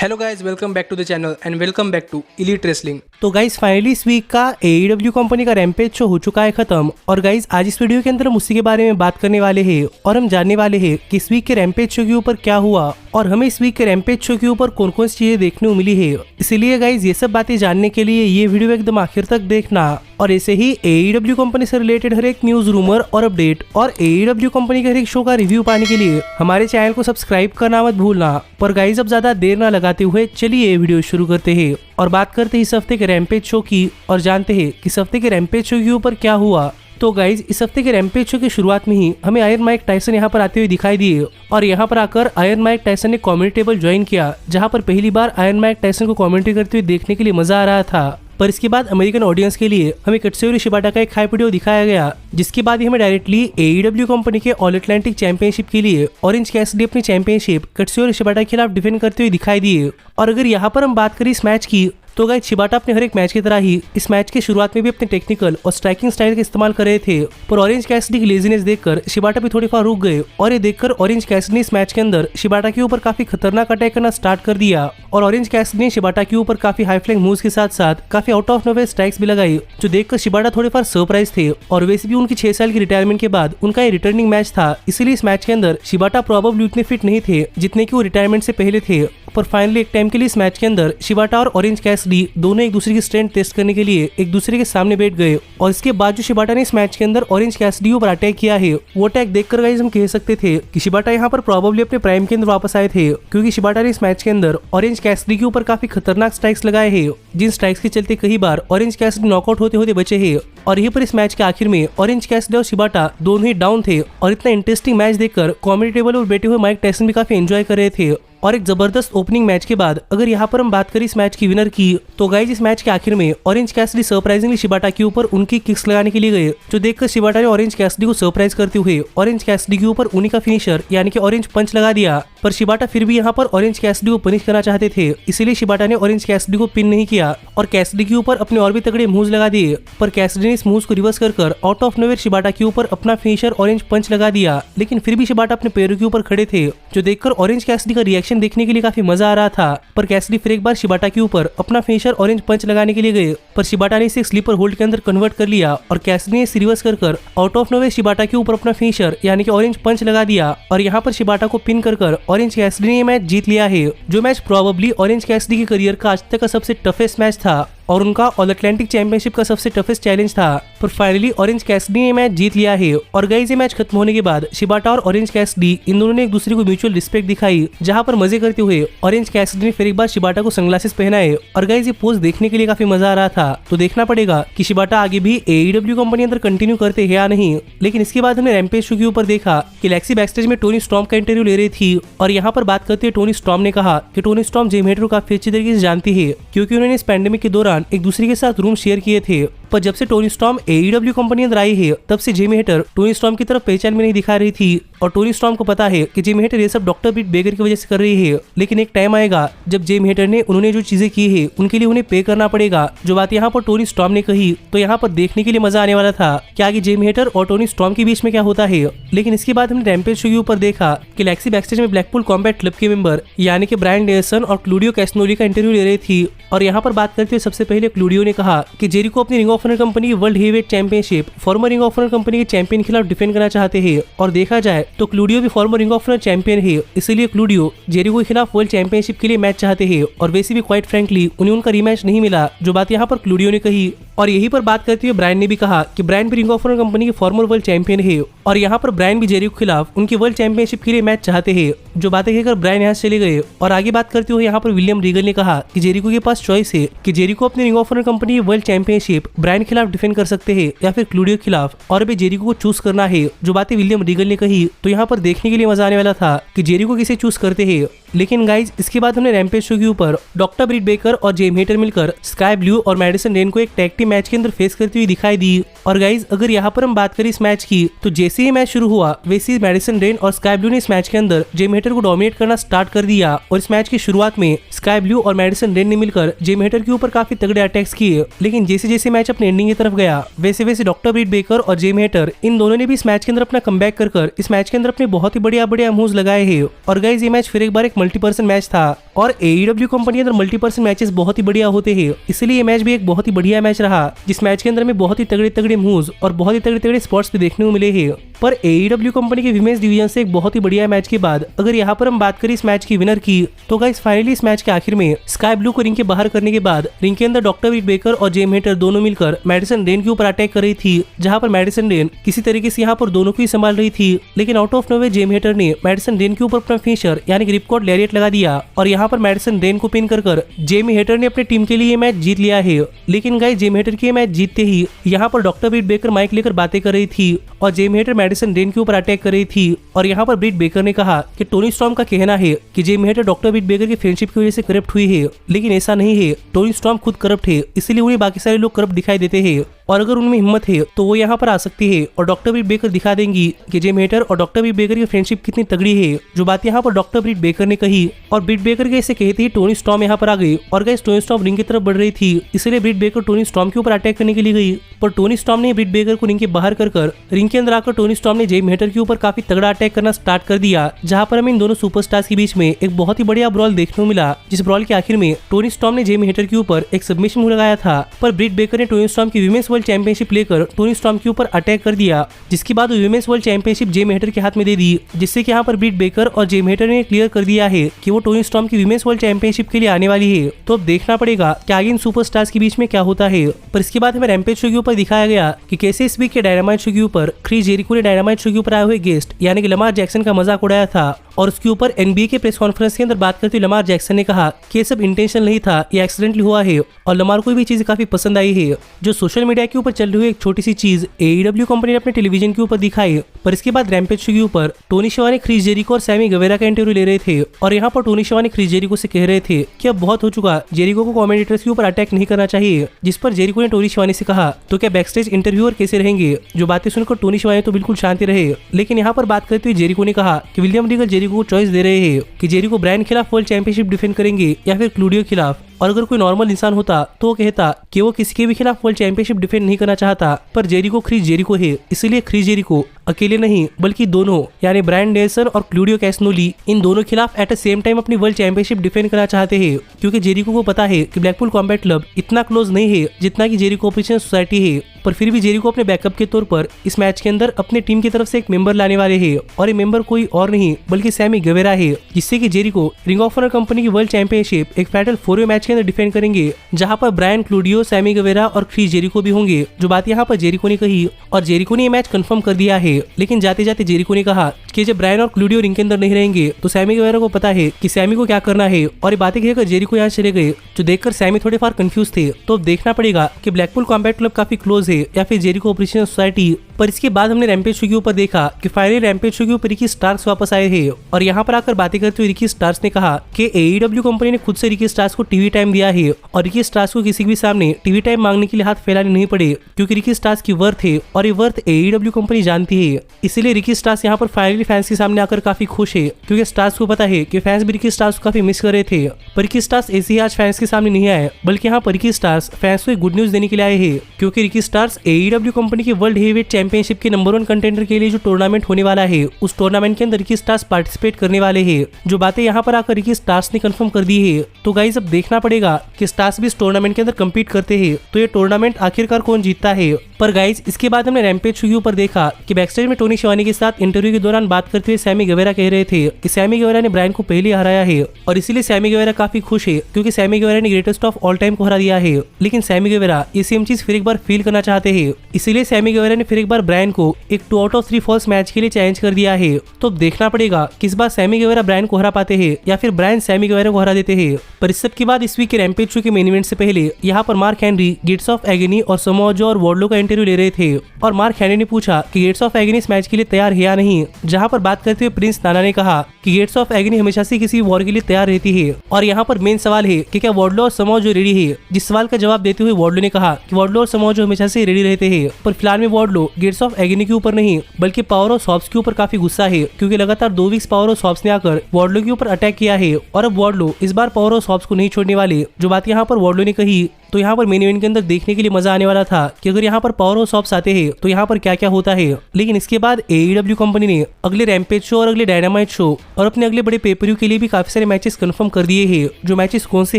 Hello guys, welcome back to the channel and welcome back to elite wrestling. तो guys finally इस week का AEW company का rampage show हो चुका है खत्म। और गाइज आज इस वीडियो के अंदर हम उसी के बारे में बात करने वाले हैं और हम जानने वाले हैं कि इस वीक के रैम्पेज शो के ऊपर क्या हुआ और हमें इस वीक के रैम्पेज शो के ऊपर कौन कौन सी चीजें देखने को मिली है। इसीलिए गाइज ये सब बातें जानने के लिए ये वीडियो एकदम आखिर तक देखना और ऐसे ही AEW कंपनी से रिलेटेड हर एक न्यूज, रूमर और अपडेट और AEW कंपनी के हर एक शो का रिव्यू पाने के लिए हमारे चैनल को सब्सक्राइब करना मत भूलना। पर गाइज अब ज्यादा देर ना लगाते हुए चलिए वीडियो शुरू करते हैं और बात करते हैं इस हफ्ते के रैम्पेज शो की और जानते हैं कि इस हफ्ते के रैम्पेज शो के ऊपर क्या हुआ। तो गाइज इस हफ्ते के रैम्पेज शो की शुरुआत में ही हमें आयरन माइक टाइसन यहाँ पर आते हुए दिखाई दिए और यहाँ पर आकर आयरन माइक टाइसन ने कमेंट्री टेबल ज्वाइन किया, जहाँ पर पहली बार आयरन माइक टाइसन को कमेंट्री करते हुए देखने के लिए मजा आ रहा था। पर इसके बाद अमेरिकन ऑडियंस के लिए हमें कत्सुयोरी शिबाटा का एक हाइप वीडियो दिखाया गया, जिसके बाद ही हमें डायरेक्टली AEW कंपनी के ऑल अटलांटिक चैंपियनशिप के लिए ऑरेंज कैसिडी अपनी चैंपियनशिप कत्सुयोरी शिबाटा के खिलाफ डिफेंड करते हुए दिखाई दिए। और अगर यहाँ पर हम बात करें इस मैच की तो गाइस शिबाटा अपने हर एक मैच की तरह ही इस मैच के शुरुआत में भी अपने टेक्निकल और स्ट्राइकिंग स्टाइल का इस्तेमाल कर रहे थे। पर ऑरेंज कैसिडी की लेजीनेस देखकर शिबाटा भी थोड़ी फार रुक गए और ये देखकर ऑरेंज कैसिडी ने इस मैच के अंदर शिबाटा के ऊपर काफी खतरनाक अटैक करना स्टार्ट कर दिया और ऑरेंज कैसिडी ने शिबाटा के ऊपर काफी हाई फ्लाइंग मूव्स के साथ साथ काफी आउट ऑफ नोवेयर स्ट्राइक्स भी लगाई, जो देखकर शिबाटा थोड़े फार सरप्राइज थे। और वैसे भी उनकी 6 साल की रिटायरमेंट के बाद उनका ये रिटर्निंग मैच था, इसीलिए इस मैच के अंदर शिबाटा प्रोबेबली उतने फिट नहीं थे जितने की वो रिटायरमेंट से पहले थे। पर फाइनली एक टाइम के लिए इस मैच के अंदर शिबाटा और ऑरेंज कैसिडी दोनों एक दूसरे की स्ट्रेंथ टेस्ट करने के लिए एक दूसरे के सामने बैठ गए और इसके बाद जो शिबाटा ने इस मैच के अंदर ऑरेंज कैसिडी पर अटैक किया है, वो अटैक देखकर गाइस हम कह सकते थे कि शिबाटा यहाँ पर प्रोबेबली अपने प्राइम के अंदर वापस आए थे, क्योंकि शिबाटा ने इस मैच के अंदर ऑरेंज कैसिडी के ऊपर काफी खतरनाक स्ट्राइक्स लगाए हैं, जिन स्ट्राइक्स के चलते कई बार ऑरेंज कैसिडी नॉकआउट होते होते बचे हैं। और यहीं पर इस मैच के आखिर में ऑरेंज कैसिडी और शिबाटा दोनों ही डाउन थे और इतना इंटरेस्टिंग मैच देखकर कॉमेडी टेबल पर बैठे हुए माइक टाइसन भी काफी एंजॉय कर रहे थे। और एक जबरदस्त ओपनिंग मैच के बाद अगर यहाँ पर हम बात करें इस मैच की विनर की तो गाइस इस मैच के आखिर में ऑरेंज कैसिडी सरप्राइजिंगली शिबाटा के ऊपर उनकी किक्स लगाने के लिए गए, जो देखकर शिबाटा ने ऑरेंज कैसिडी को सरप्राइज करते हुए ऑरेंज कैसिडी के ऊपर उन्हीं का फिनिशर यानी कि ऑरेंज पंच लगा दिया। पर शिबाटा फिर भी यहाँ पर ऑरेंज कैसिडी को पनिश करना चाहते थे, इसीलिए शिबाटा ने ऑरेंज कैसिडी को पिन नहीं किया और कैसिडी के ऊपर अपने और भी तगड़े मूव्स लगा दिए। पर कैसिडी ने इस मूव्स को रिवर्स कर आउट ऑफ नोवेयर शिबाटा के ऊपर अपना फिनिशर ऑरेंज पंच लगा दिया, लेकिन फिर भी शिबाटा अपने पैरों के ऊपर खड़े थे, जो देखकर ऑरेंज कैसिडी का रिएक्शन देखने के लिए काफी मजा आ रहा था। पर कैसिडी फिर एक बार शिबाटा के ऊपर अपना फिनिशर ऑरेंज पंच लगाने के लिए गए, पर शिबाटा ने इसे स्लीपर होल्ड के अंदर कन्वर्ट कर लिया और कैसिडी ने इसे रिवर्स कर आउट ऑफ नोवेयर शिबाटा के ऊपर अपना फिनिशर यानी कि ऑरेंज पंच लगा दिया और यहाँ पर शिबाटा को पिन कर ऑरेंज कैसिडी ने मैच जीत लिया है, जो मैच प्रोबेबली ऑरेंज कैसिडी के करियर का आज तक का सबसे टफेस्ट मैच था और उनका ऑल अटलांटिक चैंपियनशिप का सबसे टफेस्ट चैलेंज था। पर फाइनली ऑरेंज कैसिडी ने मैच जीत लिया है। और गाइस ये मैच खत्म होने के बाद शिबाटा और ऑरेंज कैसिडी इन दोनों ने एक दूसरे को म्यूचुअल रिस्पेक्ट दिखाई, जहां पर मजे करते हुए ऑरेंज कैसिडी ने फिर एक बार शिबाटा को सनग्लासेस पहनाए और गाइस ये पोज देखने के लिए काफी मजा आ रहा था। तो देखना पड़ेगा कि शिबाटा आगे भी AEW कंपनी अंदर कंटिन्यू करते हैं या नहीं। लेकिन इसके बाद हमने रैम्पेज शो के ऊपर देखा कि लेक्सी बैकस्टेज में टोनी स्टॉर्म का इंटरव्यू ले रही थी और यहाँ पर बात करते हुए टोनी स्टॉर्म ने कहा कि टोनी स्टॉर्म जेम हेटर को काफी अच्छी तरीके से जानती है, क्योंकि उन्होंने इस पैंडेमिक के दौरान एक दूसरे के साथ रूम शेयर किए थे। पर जब से टोनी स्टॉर्म AEW कंपनी अंदर आई है, तब से जेमी हेटर टोनी स्टॉर्म की तरफ पहचान भी नहीं दिखा रही थी और टोनी स्टॉर्म को पता है कि जेमी हेटर ये सब डॉक्टर ब्रिट बेगर की वजह से कर रही है। लेकिन एक टाइम आएगा जब जेमी हेटर ने उन्होंने जो चीजें की है उनके लिए उन्हें पे करना पड़ेगा। जो बात यहाँ पर टोनी स्टॉर्म ने कही तो यहाँ पर देखने के लिए मजा आने वाला था कि आगे जेमी हेटर और टोनी स्टॉर्म के बीच में क्या होता है। लेकिन इसके बाद हमने रैम्पेज शो के ऊपर देखा कि लेक्सी बैकस्टेज में ब्लैकपूल कॉम्बैट क्लब के मेंबर यानी कि ब्रायन डेनियल्सन और क्लूडियो कैस्नोली का इंटरव्यू ले रही थी और यहाँ पर बात करते हुए सबसे पहले क्लूडियो ने कहा कि जेरिको अपनी रिंग ऑफ ऑनर कंपनी की world heavyweight championship former Ring of Honor company के चैंपियन के खिलाफ डिफेंड करना चाहते हैं। और देखा जाए तो क्लूडियो भी former Ring of Honor champion है, इसीलिए क्लूडियो जेरिको के खिलाफ वर्ल्ड चैंपियनशिप के लिए मैच चाहते हैं और वैसे भी क्वाइट फ्रैंकली उन्हें उनका रीमैच नहीं मिला, जो बात यहाँ पर क्लूडियो ने कही। और यहीं पर बात करते हुए ब्रायन ने भी कहा कि ब्रायन भी रिंग ऑफ ऑनर कंपनी के फॉर्मर वर्ल्ड चैंपियन है और यहाँ पर ब्रायन भी जेरिको के खिलाफ उनकी वर्ल्ड चैंपियनशिप के लिए मैच चाहते हैं, जो बातें कहकर ब्रायन यहाँ से चले गए। और आगे बात करते हुए यहाँ पर विलियम रीगल ने कहा कि जेरिको के पास चॉइस है कि जेरिको अपनी रिंग ऑफ ऑनर कंपनी की वर्ल्ड चैंपियनशिप ब्रायन के खिलाफ डिफेंड कर सकते हैं या फिर क्लूडियो के खिलाफ, और अभी जेरिको को चूज करना है। जो बातें विलियम रीगल ने कही तो यहाँ पर देखने के लिए मजा आने वाला था कि जेरिको किसे चूज करते हैं। लेकिन गाइज इसके बाद हमने रैम्पेज शो के ऊपर डॉक्टर ब्रिट बेकर और जेम हेटर मिलकर स्काई ब्लू और मैडिसन रेन को एक टैग टीम मैच के अंदर फेस करती हुई दिखाई दी। और गाइज अगर यहाँ पर हम बात करें इस मैच की तो जैसे ही मैच शुरू हुआ वैसे ही मैडिसन रेन और स्काई ब्लू ने इस मैच के अंदर जेम हेटर को डोमिनेट करना स्टार्ट कर दिया और इस मैच की शुरुआत में स्काई ब्लू और मैडिसन रेन ने मिलकर जेमी हेटर के ऊपर काफी तगड़े अटैक्स किए, लेकिन जैसे जैसे मैच अपने एंडिंग की तरफ गया वैसे वैसे डॉक्टर ब्रिट बेकर और जेमी हेटर इन दोनों ने भी इस मैच के अंदर अपना कमबैक कर इस मैच के अंदर अपने बहुत ही बढ़िया मूव्स लगाए हैं। और गाइस ये मैच फिर एक बार एक मल्टीपर्सन मैच था और AEW कंपनी के अंदर मल्टीपर्सन मैचेस बहुत ही बढ़िया होते हैं, इसलिए ये मैच भी एक बहुत ही बढ़िया मैच रहा जिस मैच के अंदर में बहुत ही तगड़े मूव्स और बहुत ही तगड़े स्पॉट्स भी देखने को मिले हैं। पर AEW कंपनी के विमेंस डिवीजन से एक बहुत ही बढ़िया मैच के बाद अगर यहाँ पर हम बात करें इस मैच की विनर की तो गाइस फाइनली इस मैच के आखिर में स्काई ब्लू को रिंग के बाहर करने के बाद रिंग के अंदर डॉक्टर ब्रिट बेकर और जेमी हेटर दोनों मिलकर मैडिसन रेन के ऊपर अटैक कर रही थी, जहां पर मैडिसन रेन किसी तरीके से यहाँ पर दोनों को ही संभाल रही थी, लेकिन out of nowhere Jamie Hayter ने मैडिसन रेन के ऊपर अपना फिनिशर यानी कि रिपकॉर्ड लैरिएट लगा दिया और यहाँ पर मैडिसन रेन को पिन कर जेमी हेटर ने अपनी टीम के लिए मैच जीत लिया है। लेकिन गाइस जेमी हेटर के मैच जीतते ही यहाँ पर डॉक्टर ब्रिट बेकर माइक लेकर बातें कर रही थी और जेमी हेटर मैडिसन रेन के ऊपर अटैक कर रही थी और यहाँ पर ब्रिट बेकर ने कहा कि टोनी स्टॉर्म का कहना है कि जेमी हेटर डॉक्टर ब्रिट बेकर की फ्रेंडशिप की वजह से करप्ट हुई है, लेकिन ऐसा नहीं है। टोनी स्टॉर्म खुद करप्ट है, इसलिए उन्हें बाकी सारे लोग करप्ट दिखाई देते हैं और अगर उनमें हिम्मत है तो वो यहाँ पर आ सकती है और डॉक्टर ब्रिट बेकर दिखा देंगी कि जेमी हेटर और डॉक्टर ब्रिट बेकर की फ्रेंडशिप कितनी तगड़ी है, जो बात यहाँ पर डॉक्टर ब्रिट बेकर ने कही। और ब्रिट बेकर के ऐसे कहते ही टोनी स्टॉर्म यहाँ पर आ गई और गाइस टोनी स्टॉर्म रिंग की तरफ बढ़ रही थी, इसलिए ब्रिट बेकर टोनी स्टॉर्म के ऊपर अटैक करने के लिए गई, पर टोनी स्टॉर्म ने ब्रिट बेकर को रिंग के बाहर कर रिंग के अंदर आकर टोनी स्टॉर्म ने जेमी हेटर के ऊपर काफी तगड़ा अटैक करना स्टार्ट कर दिया, जहाँ पर हमें इन दोनों सुपरस्टार्स के बीच में एक बहुत ही बढ़िया ब्रॉल देखने को मिला, जिस ब्रॉल के आखिर में टोनी स्टॉर्म ने जेमी हेटर के ऊपर एक सबमिशन मूव लगाया था, पर ब्रिट बेकर ने टोनी स्टॉर्म की विमेंस वर्ल्ड चैंपियनशिप लेकर टोनी स्टॉर्म के ऊपर अटैक कर दिया, जिसके बाद women's world championship Jamie Hayter के हाथ में दे दी, जिससे कि यहाँ पर ब्रिट बेकर और जेमी हेटर ने क्लियर कर दिया है कि वो टोनी स्टॉर्म की विमेंस वर्ल्ड चैंपियनशिप के लिए आने वाली है। तो अब देखना पड़ेगा कि आगे इन सुपरस्टार्स के बीच में क्या होता है। पर इसके बाद हमें रैम्पेज शो के ऊपर दिखाया गया कि कैसे इस वीक के डायनामाइट शो के ऊपर क्रिस जेरिको ने डायनामाइट शो के ऊपर आए हुए गेस्ट यानी कि लमार जैक्सन का मजाक उड़ाया था और उसके ऊपर NBA के प्रेस कॉन्फ्रेंस के अंदर बात करते हुए लमार जैक्सन ने कहा कि ये सब इंटेंशन नहीं था, ये एक्सीडेंटली हुआ है और लमार को भी चीजें काफी पसंद आई है। जो सोशल मीडिया के ऊपर चल रही हुई एक छोटी सी चीज AEW कंपनी ने अपने टेलीविजन के ऊपर दिखाई। पर इसके बाद रैम्पेज शो के ऊपर टोनी शिवानी क्रिस जेरिको और सैमी गवेरा का इंटरव्यू ले रहे थे और यहाँ पर टोनी शिवानी क्रिस जेरिको से कह रहे थे कि अब बहुत हो चुका, जेरिको को कमेंटेटर्स के ऊपर अटैक नहीं करना चाहिए, जिस पर जेरिको ने टोनी शिवानी से कहा तो क्या बैकस्टेज इंटरव्यूअर कैसे रहेंगे। जो बातें सुनकर टोनी शिवानी तो बिल्कुल शांति रहे, लेकिन यहाँ पर बात करते हुए जेरिको ने कहा कि विलियम रीगल जेरिको को चॉइस दे रहे हैं कि जेरिको ब्रायन खिलाफ वर्ल्ड चैंपियनशिप डिफेंड करेंगे या फिर क्लूडियो खिलाफ, और अगर कोई नॉर्मल इंसान होता तो वो कहता कि वो किसी के भी खिलाफ वर्ल्ड चैंपियनशिप डिफेंड नहीं करना चाहता, पर जेरिको क्रिस जेरिको है, इसलिए क्रिस जेरिको अकेले नहीं बल्कि दोनों यानी ब्रायन डेनियल्सन और क्लूडियो कैस्नोली इन दोनों खिलाफ एट द सेम टाइम अपनी वर्ल्ड चैंपियनशिप डिफेंड करना चाहते हैं, क्योंकि जेरिको को पता है कि ब्लैकपूल कॉम्बैट क्लब इतना क्लोज नहीं है जितना कि जेरिको ऑपरेशन सोसाइटी है, पर फिर भी जेरिको अपने बैकअप के तौर पर इस मैच के अंदर अपने टीम की तरफ से एक मेंबर लाने वाले हैं और ये मेंबर कोई और नहीं बल्कि सैमी गवेरा है, जिससे कि Jericho Ring of Honor company की वर्ल्ड चैंपियनशिप एक फैटल 4-वे मैच के अंदर डिफेंड करेंगे, जहां पर ब्रायन क्लूडियो सैमी गवेरा और क्रिस जेरिको भी होंगे। जो बात यहाँ पर जेरिको ने कही और जेरिको ने ये मैच कंफर्म कर दिया है, लेकिन जाते जाते जेरिको ने कहा कि जब ब्रायन और क्लूडियो रिंग के अंदर नहीं रहेंगे तो सैमी गवेरा को पता है कि सैमी को क्या करना है, और ये बातें कहकर जेरिको यहाँ चले गए, जो देखकर सैमी थोड़े फार कंफ्यूज थे। तो अब देखना पड़ेगा कि ब्लैकपूल कॉम्बैट क्लब काफी क्लोज है या फिर जेरिको ऑपरेशन सोसाइटी। पर इसके बाद हमने रैम्पेज शो के ऊपर देखा कि फाइनली रैम्पेज शो के ऊपर रिकी स्टार्क्स वापस आए हैं और यहाँ पर आकर बातें करते हुए रिकी स्टार्क्स ने कहा कि AEW कंपनी ने खुद से रिकी स्टार्क्स को टीवी टाइम दिया है और रिकी स्टार्क्स को किसी भी सामने टीवी टाइम मांगने के लिए हाथ फैलाने नहीं पड़े, क्योंकि रिकी स्टार्क्स की वर्थ है और ये वर्थ AEW कंपनी जानती है। इसीलिए रिकी स्टार्क्स यहाँ पर फाइनली फैंस के सामने आकर काफी खुश है, क्योंकि स्टार्क्स को पता है कि फैंस भी रिकी स्टार्क्स को काफी मिस कर रहे थे। पर रिकी स्टार्क्स ऐसे ही आज फैंस के सामने नहीं आए, बल्कि यहाँ पर रिकी स्टार्क्स फैंस को एक गुड न्यूज देने के लिए आए हैं, क्योंकि रिकी स्टार्क्स AEW कंपनी की वर्ल्ड हेवीवेट चैंपियनशिप के नंबर 1 कंटेंडर के लिए जो टूर्नामेंट होने वाला है उस टूर्नामेंट के अंदर रिकी स्टार्क्स पार्टिसिपेट करने वाले हैं। जो बातें यहाँ पर आकर रिकी स्टार्क्स ने कंफर्म कर दी है। तो गाइस अब देखना पड़ेगा कि स्टार्क्स भी इस टूर्नामेंट के अंदर कम्पीट करते हैं तो ये टूर्नामेंट आखिरकार कौन जीतता है। पर गाइस इसके बाद हमने रैम्पेज शो के ऊपर देखा कि बैकस्टेज में टोनी शिवानी के साथ इंटरव्यू के दौरान बात करते हुए सैमी गवेरा कह रहे थे कि सैमी गवेरा ने ब्रायन को पहले हराया है और इसीलिए सैमी गवेरा काफी खुश है, क्योंकि सैमी गवेरा ने ग्रेटेस्ट ऑफ ऑल टाइम को हरा दिया है। लेकिन सैमी गवेरा ये सेम चीज फिर एक बार फील करना चाहते हैं, इसीलिए सैमी गवेरा ने फिर एक बार ब्रायन को एक 2 आउट ऑफ 3 फॉल्स मैच के लिए चैलेंज कर दिया है। तो अब देखना पड़ेगा किस बार सैमी गवेरा ब्रायन को हरा पाते हैं या फिर ब्रायन सैमी गवेरा को हरा देते हैं। पर इस सब के बाद इस वीक के रैम्पेज शो के मेन इवेंट से पहले यहाँ पर Mark Henry, Gates of Agony और समोआ जो और वार्डलो का इंटरव्यू ले रहे थे और मार्क हेनरी ने पूछा कि गेट्स ऑफ एगनी इस मैच के लिए तैयार है या नहीं, जहाँ पर बात करते हुए प्रिंस नाना ने कहा कि गेट्स ऑफ एगनी हमेशा से किसी वॉर के लिए तैयार रहती है। और यहाँ पर मेन सवाल है कि क्या वार्डलो और समोआ जो रेडी है, जिस सवाल का जवाब देते हुए वार्डलो ने कहा कि वार्डलो और समोआ जो हमेशा से रेडी रहते हैं, पर फिलहाल में वार्डलो गेट्स ऑफ एगनी के ऊपर नहीं बल्कि पावर ऑफ सॉप्स के ऊपर काफी गुस्सा है, क्योंकि लगातार 2 वीक्स पावर ऑफ सॉप्स ने आकर वार्डलो के ऊपर अटैक किया है और अब वार्डलो इस बार पावर ऑफ सॉप्स को नहीं छोड़ने वाले। जो बात यहाँ पर वार्डलो ने कही तो यहाँ पर मेन इवेंट के अंदर देखने के लिए मजा आने वाला था कि अगर यहाँ पर पावर ऑफ सॉप्स आते हैं तो यहाँ पर क्या क्या होता है। लेकिन इसके बाद AEW कंपनी ने अगले रैम्पेज शो और अगले डायनामाइट शो और अपने अगले बड़े पेपर के लिए भी काफी सारे मैचेस कंफर्म कर दिए हैं। जो मैचेस कौन से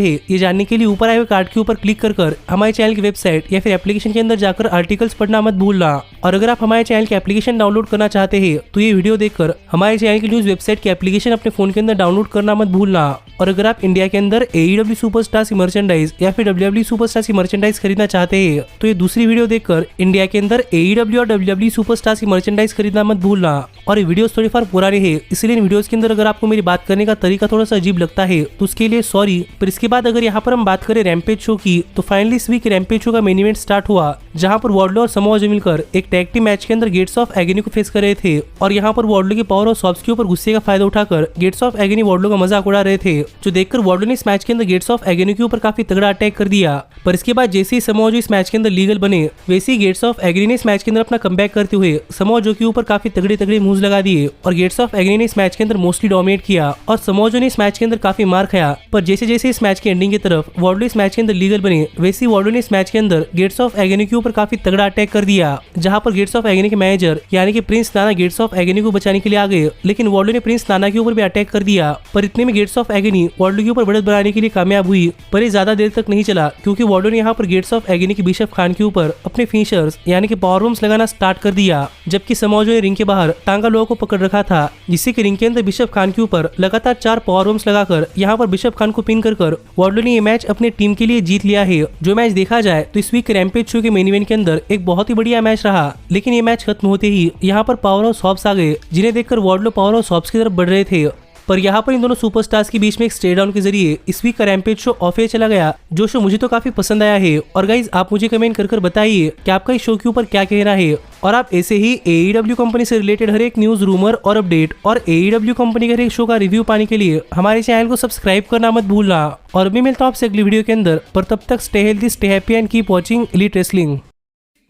हैं ये जानने के लिए ऊपर आए हुए कार्ड के ऊपर क्लिक कर हमारे चैनल की वेबसाइट या फिर एप्लीकेशन के अंदर जाकर आर्टिकल्स पढ़ना मत भूलना। और अगर आप हमारे चैनल की एप्लीकेशन डाउनलोड करना चाहते हैं तो ये वीडियो देखकर हमारे चैनल की न्यूज वेबसाइट की एप्लीकेशन अपने फोन के अंदर डाउनलोड करना मत भूलना। और अगर आप इंडिया के अंदर AEW सुपरस्टार्स की मर्चेंडाइज या फिर WWE सुपरस्टार्स की मर्चेंडाइज खरीदना चाहते हैं तो ये दूसरी वीडियो देखकर इंडिया के अंदर AEW और WWE सुपरस्टार्स की मर्चेंडाइज खरीदना मत भूलना। और ये वीडियोस थोड़ी फार पुराने हैं, इसलिए इन वीडियोस के अंदर अगर आपको मेरी बात करने का तरीका थोड़ा सा अजीब लगता है तो उसके लिए सॉरी। पर इसके बाद अगर यहाँ पर हम बात करें रैम्पेज शो की तो फाइनली इस वीक रैम्पेज शो का मेन इवेंट स्टार्ट हुआ, जहाँ पर वार्डलो और समोआ जो मिलकर एक टैग टीम मैच के अंदर गेट्स ऑफ एगनी को फेस कर रहे थे। और यहाँ पर वार्डलो की पावर और सॉप्स के ऊपर गुस्से का फायदा उठाकर गेट्स ऑफ एगनी वार्डलो का मजाक उड़ा रहे थे, जो देखकर वार्डलो ने इस मैच के अंदर गेट्स ऑफ एगनी के ऊपर काफी तगड़ा अटैक कर दिया। पर इसके बाद जैसे ही समोआ जो इस मैच के अंदर लीगल बने वैसे ही गेट्स ऑफ एगनी ने इस मैच के अंदर अपना कमबैक करते हुए समोआ जो के ऊपर काफी तगड़े तगड़े मूव्स लगा दिए और गेट्स ऑफ एगनी ने इस मैच के अंदर मोस्टली डोमिनेट किया और समोआ जो ने इस मैच के अंदर काफी मार खाया। पर जैसे जैसे इस मैच के एंडिंग की तरफ वार्डलो इस मैच के अंदर लीगल बने वैसे ही वार्डलो ने इस मैच के अंदर गेट्स ऑफ एगनी के ऊपर काफी तगड़ा अटैक कर दिया, जहां पर गेट्स ऑफ एगनी के मैनेजर यानी कि Prince Nana gets of agony को बचाने के लिए आ गए, लेकिन वार्डलो ने प्रिंस नाना के ऊपर भी अटैक कर दिया। पर इतने में गेट्स ऑफ एगनी वार्डलो के ऊपर बढ़त बनाने के लिए कामयाब हुई, पर ये ज्यादा देर तक नहीं चला क्योंकि वार्डलो ने यहाँ पर गेट्स ऑफ एगनी की बिशप खान के ऊपर अपने फिनिशर्स यानी कि पावर बम्स लगाना स्टार्ट कर दिया, जबकि समोआ जो ने रिंग के बाहर टांगा लोगों को पकड़ रखा था, जिससे कि रिंग के अंदर बिशप खान के ऊपर लगातार 4 पावर बम्स लगाकर यहाँ पर बिशप खान को पिन कर वार्डलो ने ये मैच अपने टीम के लिए जीत लिया है। जो मैच देखा जाए तो इस वीक रैम्पेज शो के मेन इवेंट के अंदर एक बहुत ही बढ़िया मैच रहा, लेकिन ये मैच खत्म होते ही यहाँ पर पावर ऑफ सॉप्स आ गए, जिन्हें देखकर वार्डलो पावर ऑफ सॉप्स की तरफ बढ़ रहे थे। पर यहाँ पर इन दोनों सुपरस्टार्स के बीच में एक स्टे डाउन के जरिए इस वीक का रैम्पेज शो ऑफ एयर चला गया, जो शो मुझे तो काफी पसंद आया है। और गाइज आप मुझे कमेंट कर बताइए कि आपका इस शो के ऊपर क्या कहना है, और आप ऐसे ही AEW कंपनी से रिलेटेड हर एक न्यूज रूमर और अपडेट और AEW कंपनी के हर एक शो का रिव्यू पाने के लिए हमारे चैनल को सब्सक्राइब करना मत भूलना। और मैं मिलता हूँ आपसे अगली वीडियो के अंदर, पर तब तक stay healthy, stay happy and keep watching elite wrestling.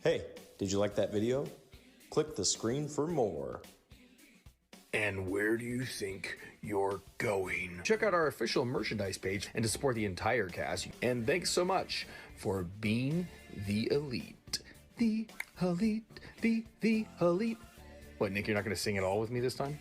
Hey, did you like that video? Click the screen for more. And where do you think you're going? Check out our official merchandise page and to support the entire cast. And thanks so much for being the elite. The elite. The elite. What, Nick, you're not going to sing it all with me this time?